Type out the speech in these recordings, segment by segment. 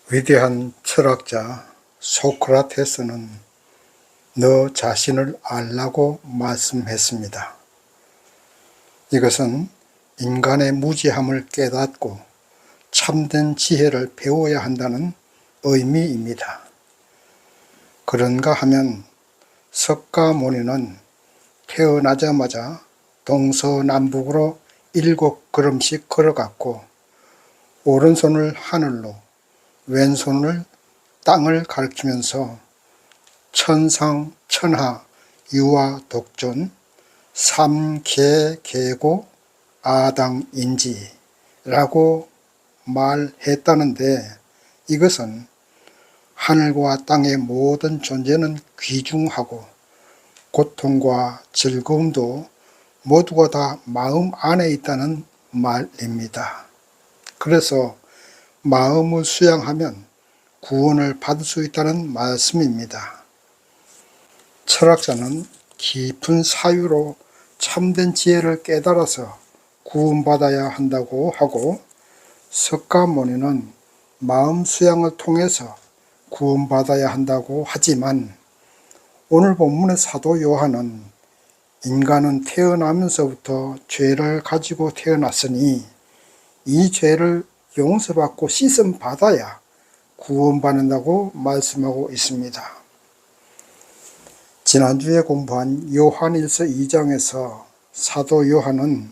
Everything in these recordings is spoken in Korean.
위대한 철학자 소크라테스는 너 자신을 알라고 말씀했습니다. 이것은 인간의 무지함을 깨닫고 참된 지혜를 배워야 한다는 의미입니다. 그런가 하면 석가모니는 태어나자마자 동서남북으로 7걸음씩 걸어갔고 오른손을 하늘로 왼손을 땅을 가리키면서 천상, 천하, 유아, 독존, 삼계, 계고, 아당인지라고 말했다는데 이것은 하늘과 땅의 모든 존재는 귀중하고 고통과 즐거움도 모두가 다 마음 안에 있다는 말입니다. 그래서 마음을 수양하면 구원을 받을 수 있다는 말씀입니다. 철학자는 깊은 사유로 참된 지혜를 깨달아서 구원받아야 한다고 하고 석가모니는 마음 수양을 통해서 구원받아야 한다고 하지만 오늘 본문의 사도 요한은 인간은 태어나면서부터 죄를 가지고 태어났으니 이 죄를 용서받고 씻음 받아야 구원받는다고 말씀하고 있습니다. 지난주에 공부한 요한일서 2장에서 사도 요한은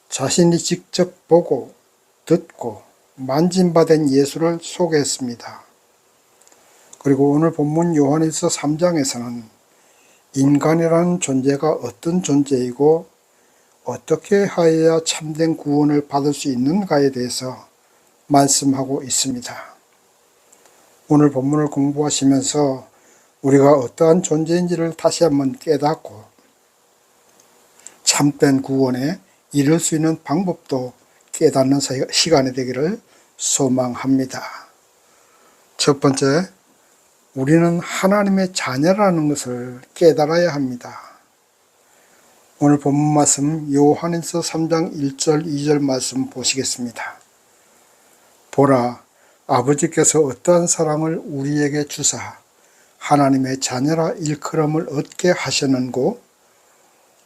자신이 직접 보고 듣고 만진받은 예수를 소개했습니다. 그리고 오늘 본문 요한일서 3장에서는 인간이라는 존재가 어떤 존재이고 어떻게 하여야 참된 구원을 받을 수 있는가에 대해서 말씀하고 있습니다. 오늘 본문을 공부하시면서 우리가 어떠한 존재인지를 다시 한번 깨닫고 참된 구원에 이를 수 있는 방법도 깨닫는 시간이 되기를 소망합니다. 첫 번째, 우리는 하나님의 자녀라는 것을 깨달아야 합니다. 오늘 본문 말씀 요한일서 3장 1절 2절 말씀 보시겠습니다. 보라, 아버지께서 어떠한 사랑을 우리에게 주사 하나님의 자녀라 일컬음을 얻게 하셨는고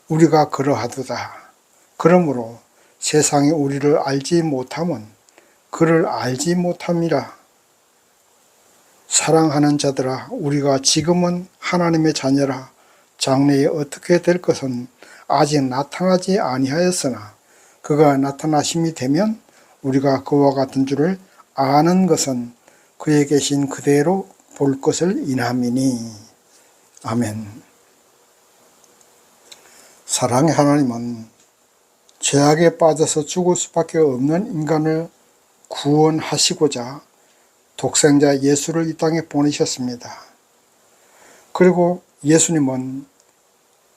우리가 그러하도다. 그러므로 세상이 우리를 알지 못함은 그를 알지 못함이라. 사랑하는 자들아, 우리가 지금은 하나님의 자녀라 장래에 어떻게 될 것은 아직 나타나지 아니하였으나 그가 나타나심이 되면 우리가 그와 같은 줄을 아는 것은 그에 계신 그대로 볼 것을 인함이니. 아멘. 사랑의 하나님은 죄악에 빠져서 죽을 수밖에 없는 인간을 구원하시고자 독생자 예수를 이 땅에 보내셨습니다. 그리고 예수님은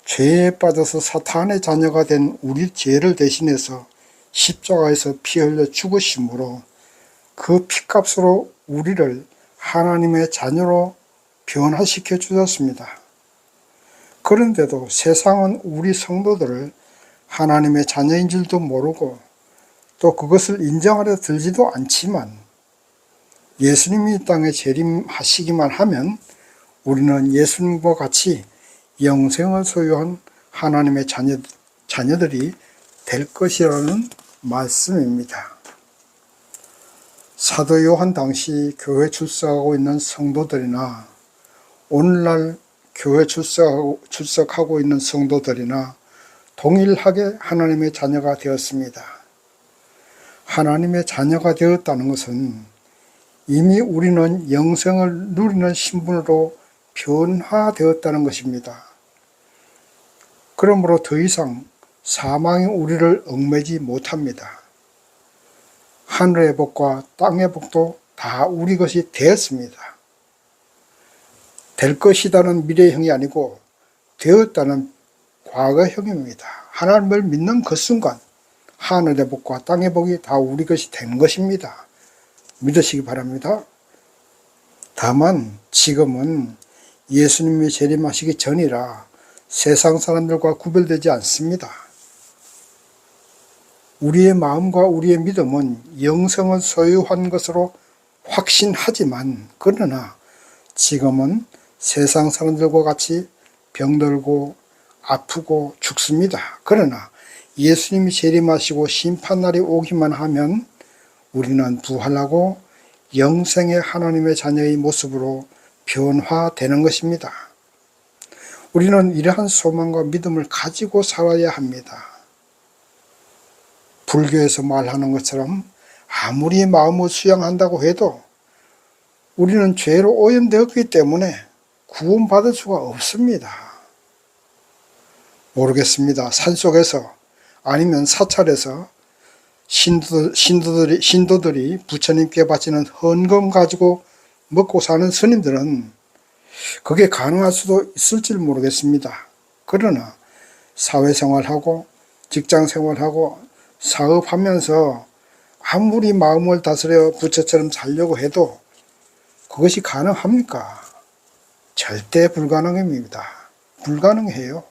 죄에 빠져서 사탄의 자녀가 된 우리 죄를 대신해서 십자가에서 피 흘려 죽으심으로 그 피값으로 우리를 하나님의 자녀로 변화시켜 주셨습니다. 그런데도 세상은 우리 성도들을 하나님의 자녀인 줄도 모르고 또 그것을 인정하려 들지도 않지만 예수님이 이 땅에 재림하시기만 하면 우리는 예수님과 같이 영생을 소유한 하나님의 자녀들이 될 것이라는 말씀입니다. 사도 요한 당시 교회 출석하고 있는 성도들이나 오늘날 교회 출석하고 있는 성도들이나 동일하게 하나님의 자녀가 되었습니다. 하나님의 자녀가 되었다는 것은 이미 우리는 영생을 누리는 신분으로 변화되었다는 것입니다. 그러므로 더 이상 사망이 우리를 얽매지 못합니다. 하늘의 복과 땅의 복도 다 우리 것이 되었습니다. 될 것이다는 미래형이 아니고 되었다는 과거형입니다. 하나님을 믿는 그 순간 하늘의 복과 땅의 복이 다 우리 것이 된 것입니다. 믿으시기 바랍니다. 다만 지금은 예수님이 재림하시기 전이라 세상 사람들과 구별되지 않습니다. 우리의 마음과 우리의 믿음은 영생을 소유한 것으로 확신하지만, 그러나 지금은 세상 사람들과 같이 병들고 아프고 죽습니다. 그러나 예수님이 재림하시고 심판날이 오기만 하면 우리는 부활하고 영생의 하나님의 자녀의 모습으로 변화되는 것입니다. 우리는 이러한 소망과 믿음을 가지고 살아야 합니다. 불교에서 말하는 것처럼 아무리 마음을 수양한다고 해도 우리는 죄로 오염되었기 때문에 구원받을 수가 없습니다. 모르겠습니다. 산속에서 아니면 사찰에서 신도들이 부처님께 바치는 헌금 가지고 먹고 사는 스님들은 그게 가능할 수도 있을지 모르겠습니다. 그러나 사회생활하고 직장생활하고 사업하면서 아무리 마음을 다스려 부처처럼 살려고 해도 그것이 가능합니까? 절대 불가능합니다. 불가능해요.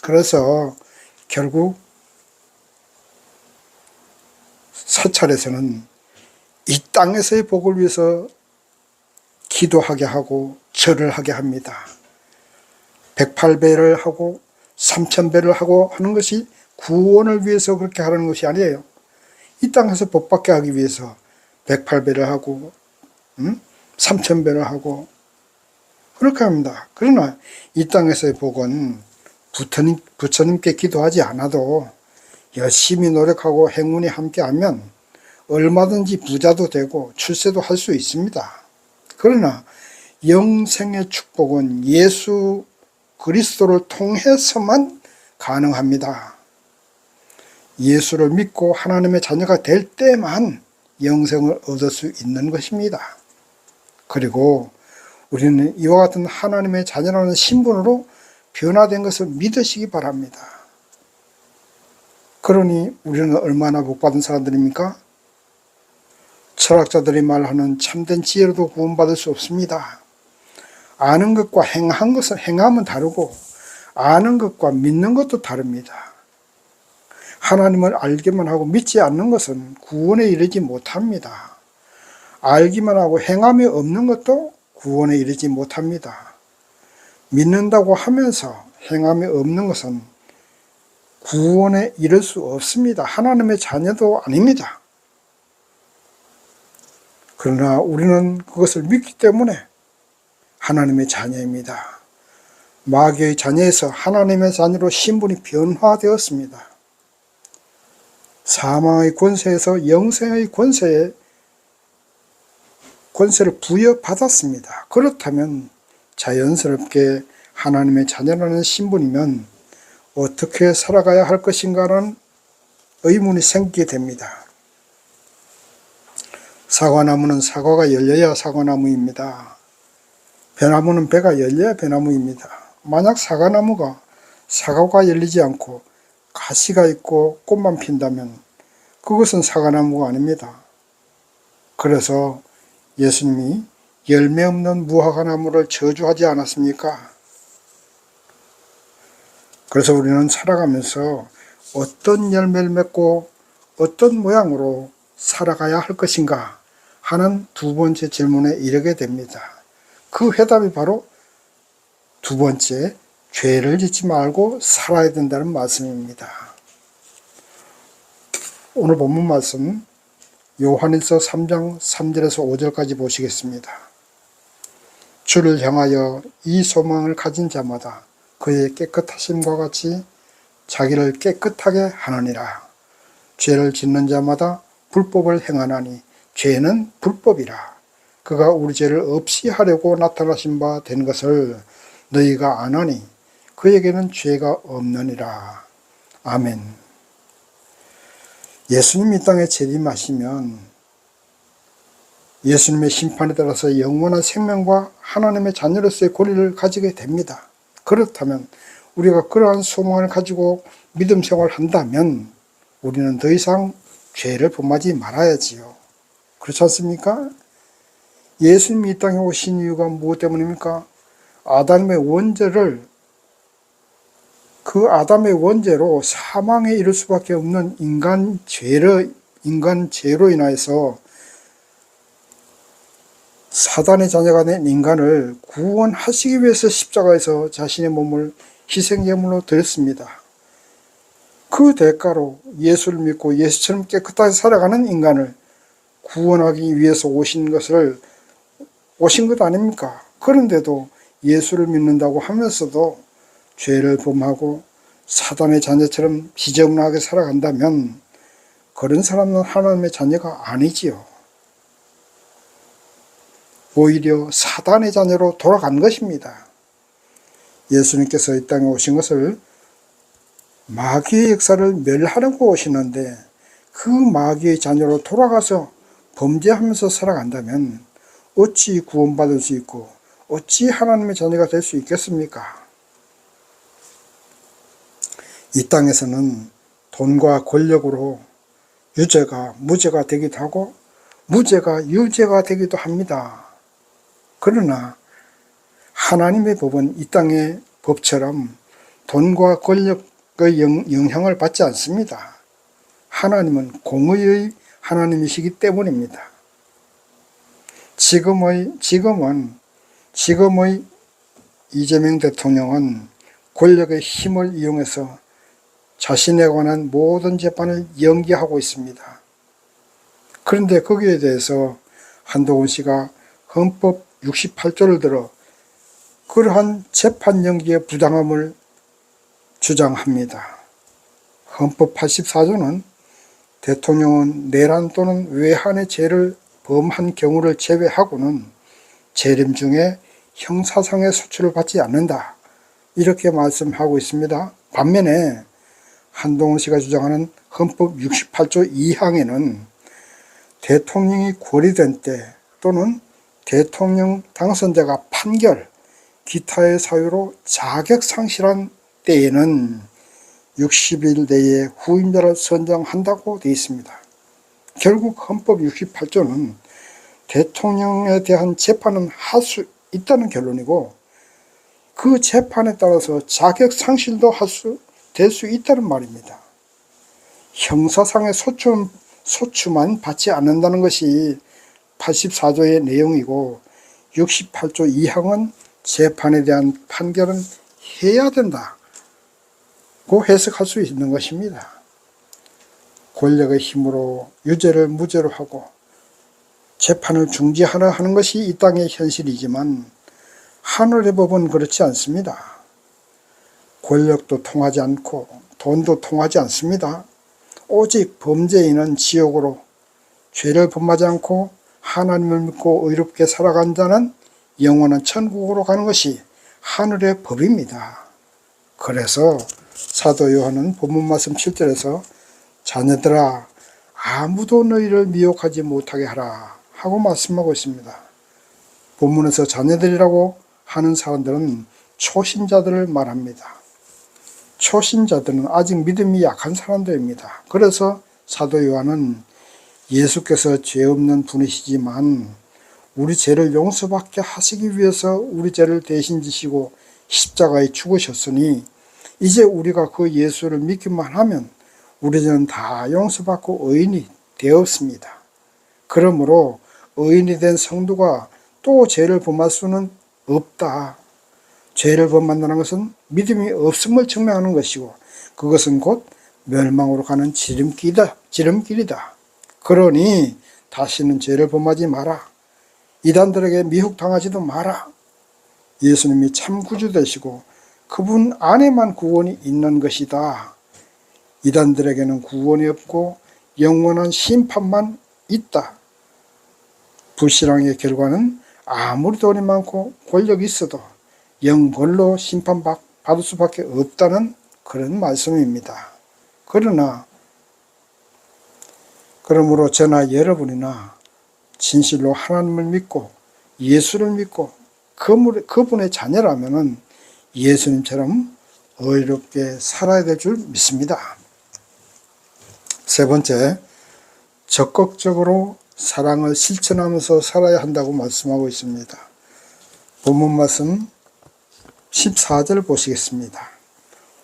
그래서 결국 사찰에서는 이 땅에서의 복을 위해서 기도하게 하고 절을 하게 합니다. 108배를 하고 3000배를 하고 하는 것이 구원을 위해서 그렇게 하는 것이 아니에요. 이 땅에서 복받게 하기 위해서 108배를 하고 3000배를 하고 그렇게 합니다. 그러나 이 땅에서의 복은 부처님께 기도하지 않아도 열심히 노력하고 행운이 함께하면 얼마든지 부자도 되고 출세도 할 수 있습니다. 그러나 영생의 축복은 예수 그리스도를 통해서만 가능합니다. 예수를 믿고 하나님의 자녀가 될 때만 영생을 얻을 수 있는 것입니다. 그리고 우리는 이와 같은 하나님의 자녀라는 신분으로 변화된 것을 믿으시기 바랍니다. 그러니 우리는 얼마나 복받은 사람들입니까? 철학자들이 말하는 참된 지혜로도 구원받을 수 없습니다. 아는 것과 행함은 다르고 아는 것과 믿는 것도 다릅니다. 하나님을 알기만 하고 믿지 않는 것은 구원에 이르지 못합니다. 알기만 하고 행함이 없는 것도 구원에 이르지 못합니다. 믿는다고 하면서 행함이 없는 것은 구원에 이를 수 없습니다. 하나님의 자녀도 아닙니다. 그러나 우리는 그것을 믿기 때문에 하나님의 자녀입니다. 마귀의 자녀에서 하나님의 자녀로 신분이 변화되었습니다. 사망의 권세에서 영생의 권세를 부여받았습니다. 그렇다면 자연스럽게 하나님의 자녀라는 신분이면 어떻게 살아가야 할 것인가라는 의문이 생기게 됩니다. 사과나무는 사과가 열려야 사과나무입니다. 배나무는 배가 열려야 배나무입니다. 만약 사과가 열리지 않고 가시가 있고 꽃만 핀다면 그것은 사과나무가 아닙니다. 그래서 예수님이 열매 없는 무화과나무를 저주하지 않았습니까? 그래서 우리는 살아가면서 어떤 열매를 맺고 어떤 모양으로 살아가야 할 것인가 하는 두 번째 질문에 이르게 됩니다. 그 해답이 바로 두 번째, 죄를 짓지 말고 살아야 된다는 말씀입니다. 오늘 본문 말씀 요한일서 3장 3절에서 5절까지 보시겠습니다. 주를 향하여 이 소망을 가진 자마다 그의 깨끗하심과 같이 자기를 깨끗하게 하느니라. 죄를 짓는 자마다 불법을 행하나니 죄는 불법이라. 그가 우리 죄를 없이 하려고 나타나신 바 된 것을 너희가 아나니 그에게는 죄가 없느니라. 아멘. 예수님이 이 땅에 재림하시면 예수님의 심판에 따라서 영원한 생명과 하나님의 자녀로서의 권리를 가지게 됩니다. 그렇다면 우리가 그러한 소망을 가지고 믿음 생활을 한다면 우리는 더 이상 죄를 범하지 말아야지요. 그렇지 않습니까? 예수님이 이 땅에 오신 이유가 무엇 때문입니까? 그 아담의 원죄로 사망에 이를 수밖에 없는 인간 죄로 인하여서 사단의 자녀가 된 인간을 구원하시기 위해서 십자가에서 자신의 몸을 희생제물로 드렸습니다. 그 대가로 예수를 믿고 예수처럼 깨끗하게 살아가는 인간을 구원하기 위해서 오신 것 아닙니까? 그런데도 예수를 믿는다고 하면서도 죄를 범하고 사단의 자녀처럼 지저분하게 살아간다면 그런 사람은 하나님의 자녀가 아니지요. 오히려 사단의 자녀로 돌아간 것입니다. 예수님께서 이 땅에 오신 것을 마귀의 역사를 멸하려고 오시는데 그 마귀의 자녀로 돌아가서 범죄하면서 살아간다면 어찌 구원받을 수 있고 어찌 하나님의 자녀가 될 수 있겠습니까? 이 땅에서는 돈과 권력으로 유죄가 무죄가 되기도 하고 무죄가 유죄가 되기도 합니다. 그러나 하나님의 법은 이 땅의 법처럼 돈과 권력의 영향을 받지 않습니다. 하나님은 공의의 하나님이시기 때문입니다. 지금의 이재명 대통령은 권력의 힘을 이용해서 자신에 관한 모든 재판을 연기하고 있습니다. 그런데 거기에 대해서 한동훈 씨가 헌법 68조를 들어 그러한 재판 연기의 부당함을 주장합니다. 헌법 84조는 대통령은 내란 또는 외환의 죄를 범한 경우를 제외하고는 재림 중에 형사상의 소출을 받지 않는다. 이렇게 말씀하고 있습니다. 반면에 한동훈 씨가 주장하는 헌법 68조 2항에는 대통령이 고리된 때 또는 대통령 당선자가 판결, 기타의 사유로 자격 상실한 때에는 60일 내에 후임자를 선정한다고 되어 있습니다. 결국 헌법 68조는 대통령에 대한 재판은 할 수 있다는 결론이고 그 재판에 따라서 자격 상실도 될 수 있다는 말입니다. 형사상의 소추만 받지 않는다는 것이 84조의 내용이고 68조 2항은 재판에 대한 판결은 해야 된다고 해석할 수 있는 것입니다. 권력의 힘으로 유죄를 무죄로 하고 재판을 중지하려 하는 것이 이 땅의 현실이지만 하늘의 법은 그렇지 않습니다. 권력도 통하지 않고 돈도 통하지 않습니다. 오직 범죄인은 지옥으로, 죄를 범하지 않고 하나님을 믿고 의롭게 살아간 자는 영원한 천국으로 가는 것이 하늘의 법입니다. 그래서 사도 요한은 본문 말씀 7절에서 자녀들아 아무도 너희를 미혹하지 못하게 하라 하고 말씀하고 있습니다. 본문에서 자녀들이라고 하는 사람들은 초신자들을 말합니다. 초신자들은 아직 믿음이 약한 사람들입니다. 그래서 사도 요한은 예수께서 죄 없는 분이시지만 우리 죄를 용서받게 하시기 위해서 우리 죄를 대신 지시고 십자가에 죽으셨으니 이제 우리가 그 예수를 믿기만 하면 우리 죄는 다 용서받고 의인이 되었습니다. 그러므로 의인이 된 성도가 또 죄를 범할 수는 없다. 죄를 범한다는 것은 믿음이 없음을 증명하는 것이고 그것은 곧 멸망으로 가는 지름길이다. 그러니 다시는 죄를 범하지 마라. 이단들에게 미혹당하지도 마라. 예수님이 참 구주 되시고 그분 안에만 구원이 있는 것이다. 이단들에게는 구원이 없고 영원한 심판만 있다. 불신앙의 결과는 아무리 돈이 많고 권력이 있어도 영벌로 심판받을 수밖에 없다는 그런 말씀입니다. 그러므로 저나 여러분이나 진실로 하나님을 믿고 예수를 믿고 그분의 자녀라면 예수님처럼 의롭게 살아야 될 줄 믿습니다. 세 번째, 적극적으로 사랑을 실천하면서 살아야 한다고 말씀하고 있습니다. 본문 말씀 14절 보시겠습니다.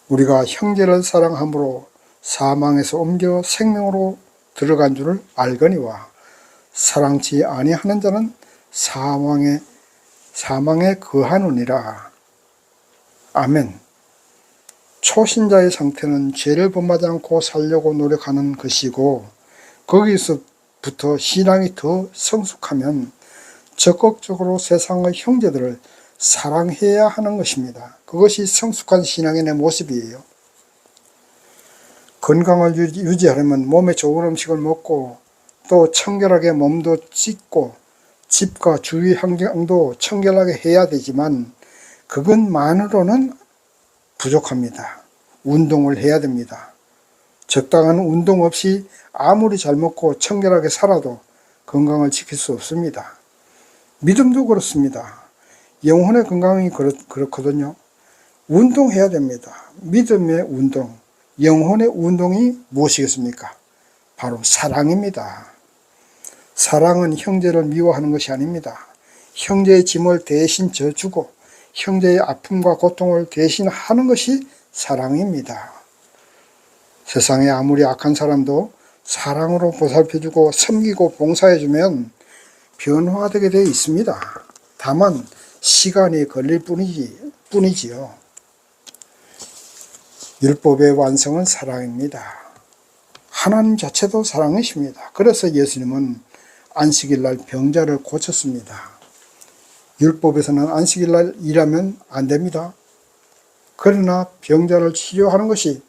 우리가 형제를 사랑함으로 사망에서 옮겨 생명으로 들어간 줄을 알거니와 사랑치 아니하는 자는 사망에 거하느니라. 아멘. 초신자의 상태는 죄를 범하지 않고 살려고 노력하는 것이고, 거기서부터 신앙이 더 성숙하면 적극적으로 세상의 형제들을 사랑해야 하는 것입니다. 그것이 성숙한 신앙의 모습이에요. 건강을 유지하려면 몸에 좋은 음식을 먹고 또 청결하게 몸도 씻고 집과 주위 환경도 청결하게 해야 되지만 그것만으로는 부족합니다. 운동을 해야 됩니다. 적당한 운동 없이 아무리 잘 먹고 청결하게 살아도 건강을 지킬 수 없습니다. 믿음도 그렇습니다. 영혼의 건강이 그렇거든요. 운동해야 됩니다. 믿음의 운동, 영혼의 운동이 무엇이겠습니까? 바로 사랑입니다. 사랑은 형제를 미워하는 것이 아닙니다. 형제의 짐을 대신 져주고 형제의 아픔과 고통을 대신하는 것이 사랑입니다. 세상에 아무리 악한 사람도 사랑으로 보살펴주고 섬기고 봉사해주면 변화되게 되어 있습니다. 다만 시간이 걸릴 뿐이지요. 율법의 완성은 사랑입니다. 하나님 자체도 사랑이십니다. 그래서 예수님은 안식일날 병자를 고쳤습니다. 율법에서는 안식일날 일하면 안 됩니다. 그러나 병자를 치료하는 것이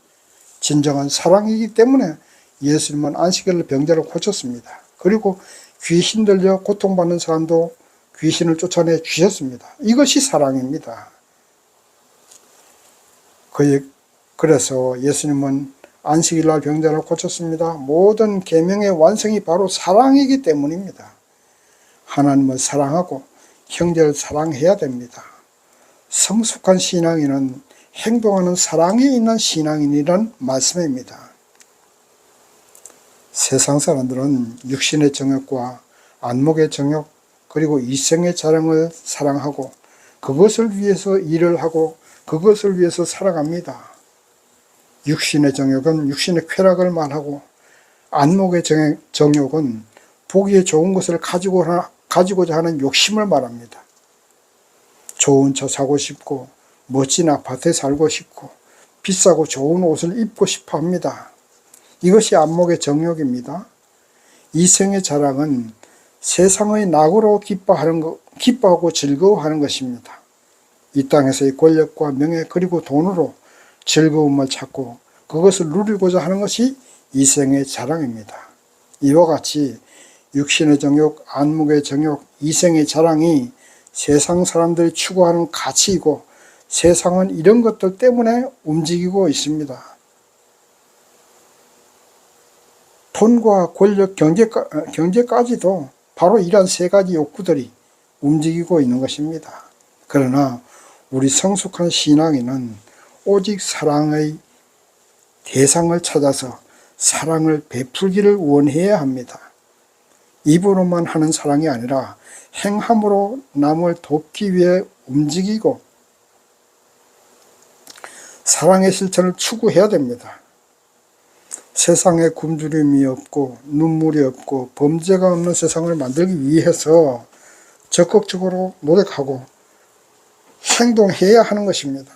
진정한 사랑이기 때문에 예수님은 안식일날 병자를 고쳤습니다. 그리고 귀신 들려 고통받는 사람도 귀신을 쫓아내 주셨습니다. 이것이 사랑입니다. 그래서 예수님은 안식일날 병자를 고쳤습니다. 모든 계명의 완성이 바로 사랑이기 때문입니다. 하나님을 사랑하고 형제를 사랑해야 됩니다. 성숙한 신앙인은 행동하는 사랑이 있는 신앙인이란 말씀입니다. 세상 사람들은 육신의 정욕과 안목의 정욕 그리고 이생의 자랑을 사랑하고 그것을 위해서 일을 하고 그것을 위해서 살아갑니다. 육신의 정욕은 육신의 쾌락을 말하고 안목의 정욕은 보기에 좋은 것을 가지고자 하는 욕심을 말합니다. 좋은 차 사고 싶고 멋진 아파트에 살고 싶고 비싸고 좋은 옷을 입고 싶어 합니다. 이것이 안목의 정욕입니다. 이생의 자랑은 세상의 낙으로 기뻐하고 즐거워하는 것입니다. 이 땅에서의 권력과 명예 그리고 돈으로 즐거움을 찾고 그것을 누리고자 하는 것이 이생의 자랑입니다. 이와 같이 육신의 정욕, 안목의 정욕, 이생의 자랑이 세상 사람들이 추구하는 가치이고 세상은 이런 것들 때문에 움직이고 있습니다. 돈과 권력, 경제까지도 바로 이런 세 가지 욕구들이 움직이고 있는 것입니다. 그러나 우리 성숙한 신앙인은 오직 사랑의 대상을 찾아서 사랑을 베풀기를 원해야 합니다. 입으로만 하는 사랑이 아니라 행함으로 남을 돕기 위해 움직이고 사랑의 실천을 추구해야 됩니다. 세상에 굶주림이 없고 눈물이 없고 범죄가 없는 세상을 만들기 위해서 적극적으로 노력하고 행동해야 하는 것입니다.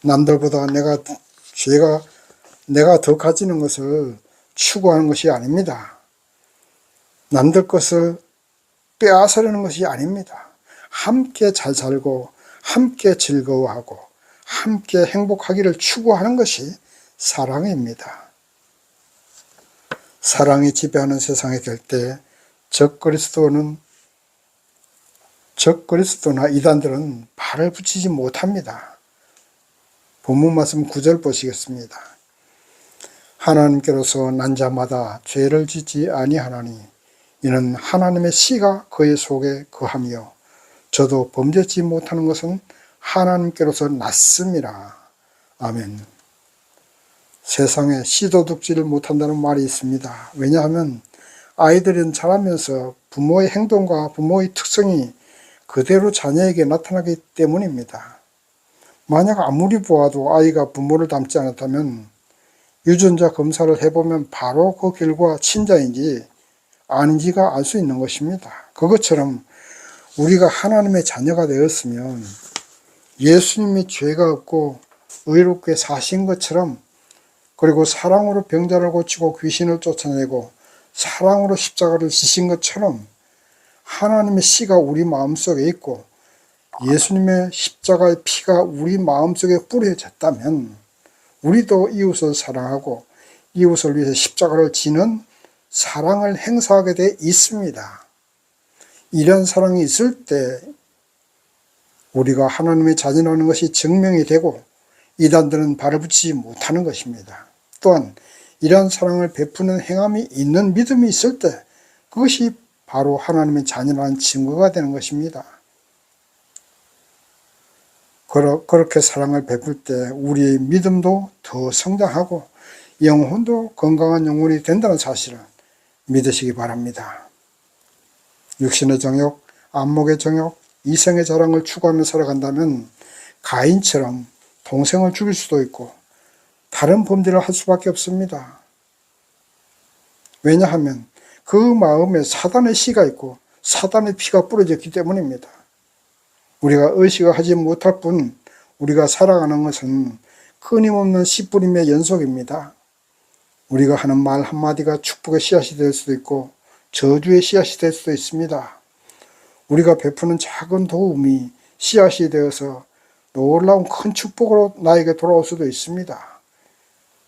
남들보다 내가 더 가지는 것을 추구하는 것이 아닙니다. 남들 것을 빼앗으려는 것이 아닙니다. 함께 잘 살고 함께 즐거워하고 함께 행복하기를 추구하는 것이 사랑입니다. 사랑이 지배하는 세상이 될 때 적그리스도나 이단들은 발을 붙이지 못합니다. 본문 말씀 9절 보시겠습니다. 하나님께로서 난 자마다 죄를 짓지 아니하나니 이는 하나님의 씨가 그의 속에 거하며 저도 범죄치 못하는 것은 하나님께로서 났음이라. 아멘. 세상에 씨도둑질을 못한다는 말이 있습니다. 왜냐하면 아이들은 자라면서 부모의 행동과 부모의 특성이 그대로 자녀에게 나타나기 때문입니다. 만약 아무리 보아도 아이가 부모를 닮지 않았다면 유전자 검사를 해보면 바로 그 결과 친자인지 아닌지가 알 수 있는 것입니다. 그것처럼 우리가 하나님의 자녀가 되었으면 예수님이 죄가 없고 의롭게 사신 것처럼, 그리고 사랑으로 병자를 고치고 귀신을 쫓아내고 사랑으로 십자가를 지신 것처럼 하나님의 씨가 우리 마음속에 있고 예수님의 십자가의 피가 우리 마음속에 뿌려졌다면 우리도 이웃을 사랑하고 이웃을 위해서 십자가를 지는 사랑을 행사하게 돼 있습니다. 이런 사랑이 있을 때 우리가 하나님의 자녀라는 것이 증명이 되고 이단들은 발을 붙이지 못하는 것입니다. 또한 이러한 사랑을 베푸는 행함이 있는 믿음이 있을 때 그것이 바로 하나님의 자녀라는 증거가 되는 것입니다. 그렇게 사랑을 베풀 때 우리의 믿음도 더 성장하고 영혼도 건강한 영혼이 된다는 사실을 믿으시기 바랍니다. 육신의 정욕, 안목의 정욕, 이성의 자랑을 추구하며 살아간다면 가인처럼 동생을 죽일 수도 있고 다른 범죄를 할 수밖에 없습니다. 왜냐하면 그 마음에 사단의 씨가 있고 사단의 피가 뿌려졌기 때문입니다. 우리가 의식을 하지 못할 뿐 우리가 살아가는 것은 끊임없는 씨뿌림의 연속입니다. 우리가 하는 말 한마디가 축복의 씨앗이 될 수도 있고 저주의 씨앗이 될 수도 있습니다. 우리가 베푸는 작은 도움이 씨앗이 되어서 놀라운 큰 축복으로 나에게 돌아올 수도 있습니다.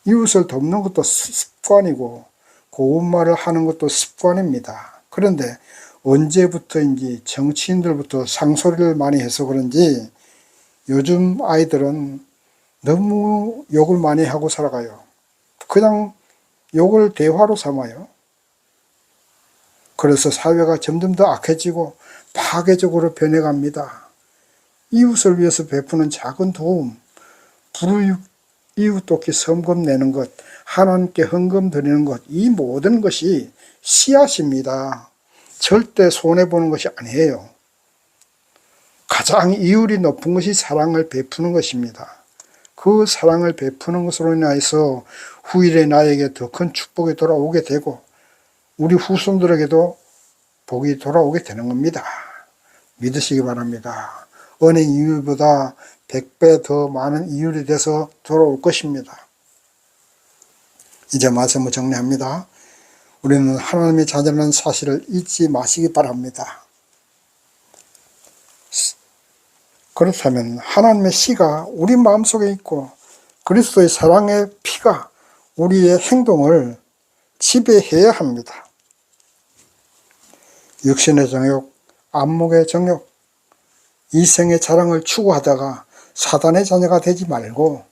이웃을 돕는 것도 습관이고 고운 말을 하는 것도 습관입니다. 그런데 언제부터인지 정치인들부터 상소리를 많이 해서 그런지 요즘 아이들은 너무 욕을 많이 하고 살아가요. 그냥 욕을 대화로 삼아요. 그래서 사회가 점점 더 악해지고 파괴적으로 변해갑니다. 이웃을 위해서 베푸는 작은 도움, 불우이웃 돕기 섬금 내는 것, 하나님께 헌금 드리는 것, 이 모든 것이 씨앗입니다. 절대 손해보는 것이 아니에요. 가장 이율이 높은 것이 사랑을 베푸는 것입니다. 그 사랑을 베푸는 것으로 인하여서 후일에 나에게 더 큰 축복이 돌아오게 되고 우리 후손들에게도 복이 돌아오게 되는 겁니다. 믿으시기 바랍니다. 은행 이율보다 100배 더 많은 이율이 돼서 돌아올 것입니다. 이제 말씀을 정리합니다. 우리는 하나님의 자녀라는 사실을 잊지 마시기 바랍니다. 그렇다면 하나님의 씨가 우리 마음속에 있고 그리스도의 사랑의 피가 우리의 행동을 지배해야 합니다. 육신의 정욕, 안목의 정욕, 이성의 자랑을 추구하다가 사단의 자녀가 되지 말고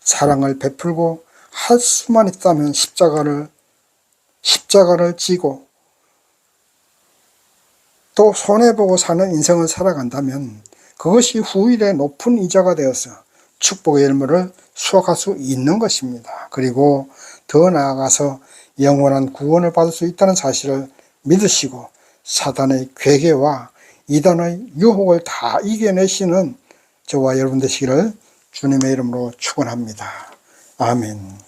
사랑을 베풀고 할 수만 있다면 십자가를 지고 또 손해보고 사는 인생을 살아간다면 그것이 후일에 높은 이자가 되어서 축복의 열매를 수확할 수 있는 것입니다. 그리고 더 나아가서 영원한 구원을 받을 수 있다는 사실을 믿으시고 사단의 괴계와 이단의 유혹을 다 이겨내시는 저와 여러분 되시기를 주님의 이름으로 축원합니다. 아멘.